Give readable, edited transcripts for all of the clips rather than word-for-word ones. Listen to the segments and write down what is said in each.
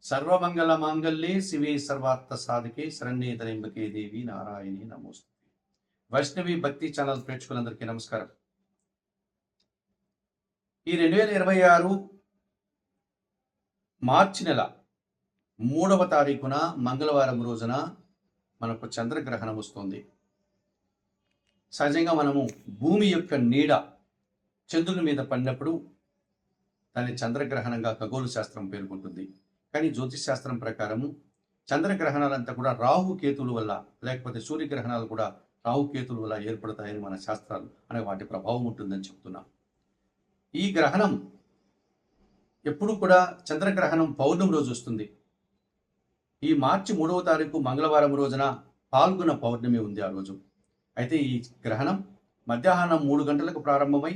సర్వమంగళ మాంగళ్యే శివే సర్వార్థ సాధకే శరణ్యే త్రయంబకే దేవి నారాయణి నమోస్తు. వైష్ణవి భక్తి ఛానల్ ప్రేక్షకులందరికీ నమస్కారం. ఈ 2026 మార్చి నెల 3వ తారీఖున మంగళవారం రోజున మనకు చంద్రగ్రహణం వస్తుంది. సహజంగా మనము భూమి యొక్క నీడ చంద్రుని మీద పడినప్పుడు దాన్ని చంద్రగ్రహణంగా ఖగోళ శాస్త్రం పేర్కొంటుంది. కానీ జ్యోతిష్ శాస్త్రం ప్రకారము చంద్రగ్రహణాలంతా కూడా రాహుకేతువుల వల్ల, లేకపోతే సూర్యగ్రహణాలు కూడా రాహుకేతువుల వల్ల ఏర్పడతాయని మన శాస్త్రాలు అనే వాటి ప్రభావం ఉంటుందని చెప్తున్నాం. ఈ గ్రహణం ఎప్పుడు కూడా చంద్రగ్రహణం పౌర్ణమి రోజు వస్తుంది. ఈ మార్చి 3వ తారీఖు మంగళవారం రోజున పాల్గొన పౌర్ణమి ఉంది ఆ రోజు. అయితే ఈ గ్రహణం మధ్యాహ్నం 3 గంటలకు ప్రారంభమై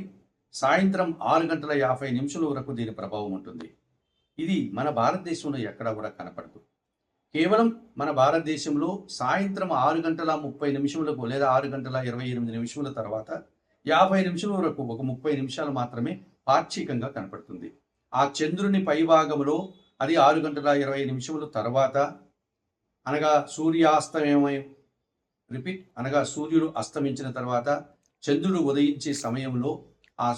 సాయంత్రం 6 గంటల 50 నిమిషాల వరకు దీని ప్రభావం ఉంటుంది. ఇది మన భారతదేశంలో ఎక్కడా కూడా కనపడదు. కేవలం మన భారతదేశంలో సాయంత్రం 6 గంటల 30 నిమిషములకు లేదా 6 గంటల 28 నిమిషముల తర్వాత 50 నిమిషాల వరకు ఒక 30 నిమిషాలు మాత్రమే పాక్షికంగా కనపడుతుంది. ఆ చంద్రుని పైభాగంలో అది 6 గంటల 20 నిమిషముల తర్వాత అనగా సూర్యుడు అస్తమించిన తర్వాత చంద్రుడు ఉదయించే సమయంలో ఆ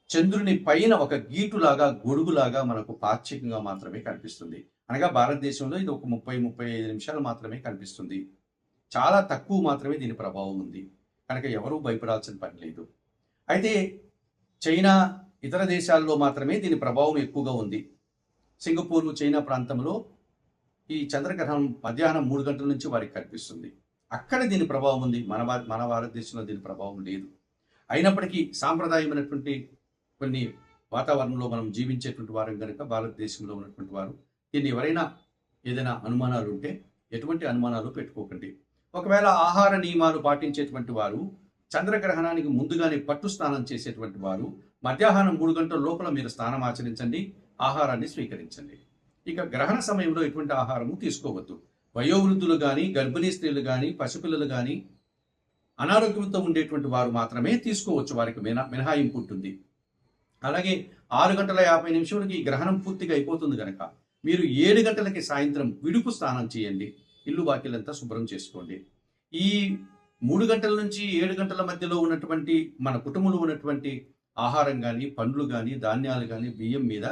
చంద్రుని పైన ఒక గీటులాగా గొడుగులాగా మనకు పాక్షికంగా మాత్రమే కనిపిస్తుంది. అనగా భారతదేశంలో ఇది ఒక 30-35 నిమిషాలు మాత్రమే కనిపిస్తుంది. చాలా తక్కువ మాత్రమే దీని ప్రభావం ఉంది. కనుక ఎవరూ భయపడాల్సిన పని లేదు. అయితే చైనా ఇతర దేశాల్లో మాత్రమే దీని ప్రభావం ఎక్కువగా ఉంది. సింగపూర్, చైనా ప్రాంతంలో ఈ చంద్రగ్రహణం మధ్యాహ్నం 3 గంటల నుంచి వారికి కనిపిస్తుంది. అక్కడ దీని ప్రభావం ఉంది. మన భారతదేశంలో దీని ప్రభావం లేదు. అయినప్పటికీ సాంప్రదాయమైనటువంటి కొన్ని వాతావరణంలో మనం జీవించేటువంటి వారం కనుక భారతదేశంలో ఉన్నటువంటి వారు దీన్ని ఎవరైనా ఏదైనా అనుమానాలు ఉంటే ఎటువంటి అనుమానాలు పెట్టుకోకండి. ఒకవేళ ఆహార నియమాలు పాటించేటువంటి వారు చంద్రగ్రహణానికి ముందుగానే పట్టు స్నానం చేసేటువంటి వారు మధ్యాహ్నం 3 గంటల లోపల మీరు స్నానం ఆచరించండి, ఆహారాన్ని స్వీకరించండి. ఇక గ్రహణ సమయంలో ఎటువంటి ఆహారము తీసుకోవద్దు. వయోవృద్ధులు కానీ, గర్భిణీ స్త్రీలు కానీ, పసిపిల్లలు కానీ, అనారోగ్యంతో ఉండేటువంటి వారు మాత్రమే తీసుకోవచ్చు. వారికి మినహాయింపు ఉంటుంది. అలాగే 6 గంటల 50 నిమిషాలకి ఈ గ్రహణం పూర్తిగా అయిపోతుంది కనుక మీరు 7 గంటలకి సాయంత్రం విడుపు స్నానం చేయండి. ఇల్లు వాకిలంతా శుభ్రం చేసుకోండి. ఈ 3 గంటల నుంచి 7 గంటల మధ్యలో ఉన్నటువంటి మన కుటుంబంలో ఉన్నటువంటి ఆహారం కానీ, పండ్లు కానీ, ధాన్యాలు కానీ, బియ్యం మీద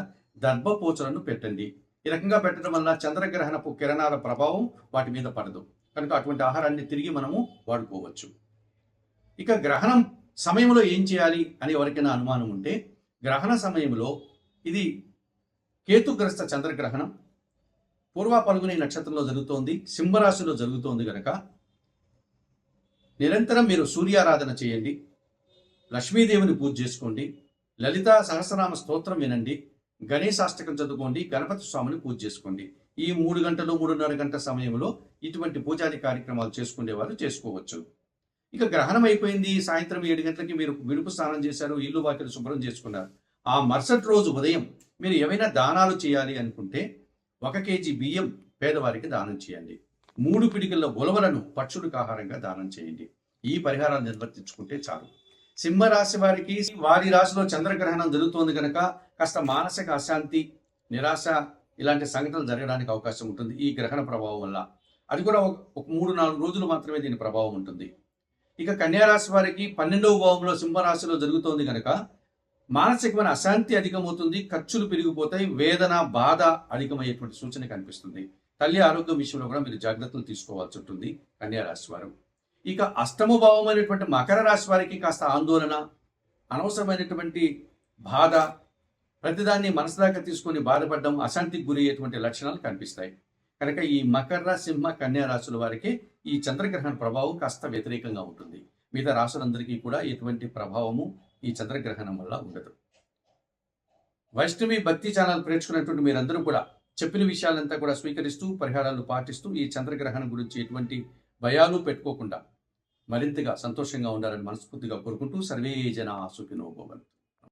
దర్భపోచలను పెట్టండి. ఈ రకంగా పెట్టడం వల్ల చంద్రగ్రహణపు కిరణాల ప్రభావం వాటి మీద పడదు. కనుక అటువంటి ఆహారాన్ని తిరిగి మనము వాడుకోవచ్చు. ఇక గ్రహణం సమయంలో ఏం చేయాలి అని ఎవరికైనా అనుమానం ఉంటే, గ్రహణ సమయంలో ఇది కేతుగ్రస్త చంద్రగ్రహణం పూర్వ పల్గుని నక్షత్రంలో జరుగుతోంది, సింహరాశిలో జరుగుతోంది కనుక నిరంతరం మీరు సూర్యారాధన చేయండి, లక్ష్మీదేవిని పూజ చేసుకోండి, లలితా సహస్రనామ స్తోత్రం వినండి, గణేశాష్టకం చదువుకోండి, గణపతి స్వామిని పూజ చేసుకోండి. ఈ 3 గంటలు 3:30 గంటల సమయంలో ఇటువంటి పూజాది కార్యక్రమాలు చేసుకునేవారు చేసుకోవచ్చు. ఇక గ్రహణం అయిపోయింది, సాయంత్రం 7 గంటలకి మీరు విడుపు స్నానం చేశారు, ఇల్లు వాకిలు శుభ్రం చేసుకున్నారు. ఆ మరుసటి రోజు ఉదయం మీరు ఏమైనా దానాలు చేయాలి అనుకుంటే 1 కేజీ బియ్యం పేదవారికి దానం చేయండి, 3 పిడికిళ్ళ ఉలవలను పక్షులకు ఆహారంగా దానం చేయండి. ఈ పరిహారాలు నిర్వర్తించుకుంటే చాలు. సింహరాశి వారికి వారి రాశిలో చంద్రగ్రహణం జరుగుతోంది కనుక కాస్త మానసిక అశాంతి, నిరాశ ఇలాంటి సంఘటనలు జరగడానికి అవకాశం ఉంటుంది ఈ గ్రహణ ప్రభావం వల్ల. అది కూడా ఒక 3-4 రోజులు మాత్రమే దీని ప్రభావం ఉంటుంది. ఇక కన్యారాశి వారికి 12వ భావంలో సింహరాశిలో జరుగుతోంది కనుక మానసికమైన అశాంతి అధికమవుతుంది, ఖర్చులు పెరిగిపోతాయి, వేదన, బాధ అధికమయ్యేటువంటి సూచన కనిపిస్తుంది. తల్లి ఆరోగ్యం విషయంలో కూడా మీరు జాగ్రత్తలు తీసుకోవాల్సి ఉంటుంది కన్యారాశి వారు. ఇక 8వ భావం అయినటువంటి మకర రాశి వారికి కాస్త ఆందోళన, అనవసరమైనటువంటి బాధ, ప్రతిదాన్ని మనసు దాకా తీసుకొని బాధపడడం, అశాంతికి గురయ్యేటువంటి లక్షణాలు కనిపిస్తాయి. కనుక ఈ మకర, సింహ, కన్యా రాశుల వారికి ఈ చంద్రగ్రహణ ప్రభావం కాస్త వ్యతిరేకంగా ఉంటుంది. మిగతా రాశులందరికీ కూడా ఎటువంటి ప్రభావము ఈ చంద్రగ్రహణం వల్ల ఉండదు. వైష్ణవి భక్తి ఛానల్ ప్రేక్షకున్నటువంటి మీరందరూ కూడా చెప్పిన విషయాలంతా కూడా స్వీకరిస్తూ పరిహారాలు పాటిస్తూ ఈ చంద్రగ్రహణం గురించి ఎటువంటి భయాలు పెట్టుకోకుండా మరింతగా సంతోషంగా ఉండాలని మనస్ఫూర్తిగా కోరుకుంటూ సర్వే జనా సుఖినో భవంతు.